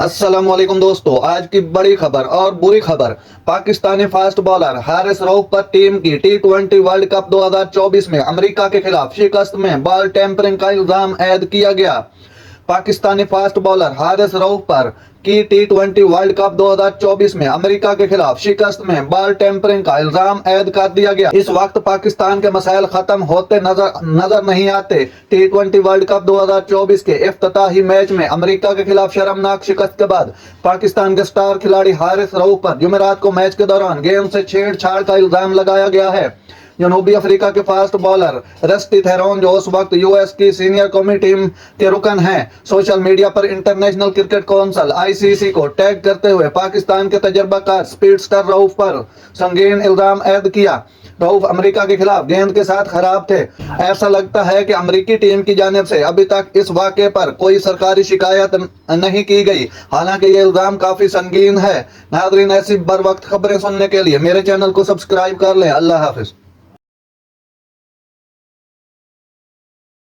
السلام علیکم دوستو، آج کی بڑی خبر اور بری خبر۔ پاکستانی فاسٹ بالر حارث رؤف پر ٹیم کی T20 ورلڈ کپ 2024 میں امریکہ کے خلاف شکست میں بال ٹیمپرنگ کا الزام عائد کیا گیا۔ پاکستانی فاسٹ بالر حارث رؤف پر کی T20 ورلڈ کپ 2024 میں امریکہ کے خلاف شکست میں بال ٹیمپرنگ کا الزام عائد کر دیا گیا۔ اس وقت پاکستان کے مسائل ختم ہوتے نظر نہیں آتے۔ T20 ورلڈ کپ 2024 کے افتتاحی میچ میں امریکہ کے خلاف شرمناک شکست کے بعد پاکستان کے سٹار کھلاڑی حارث رؤف پر جمعرات کو میچ کے دوران گیند سے چھیڑ چھاڑ کا الزام لگایا گیا ہے۔ جنوبی افریقہ کے فاسٹ بالر رسٹی تھیرون، جو اس وقت US کی سینئر قومی ٹیم کے رکن ہیں، سوشل میڈیا پر انٹرنیشنل کرکٹ کونسل ICC کو ٹیگ کرتے ہوئے پاکستان کے تجربہ کار اسپیڈ سٹر رؤف پر سنگین الزام عائد کیا۔ رؤف امریکہ کے خلاف گیند کے ساتھ خراب تھے۔ ایسا لگتا ہے کہ امریکی ٹیم کی جانب سے ابھی تک اس واقعے پر کوئی سرکاری شکایت نہیں کی گئی، حالانکہ یہ الزام کافی سنگین ہے۔ ناظرین، ایسی بر وقت خبریں سننے کے لیے میرے چینل کو سبسکرائب کر لیں۔ اللہ حافظ۔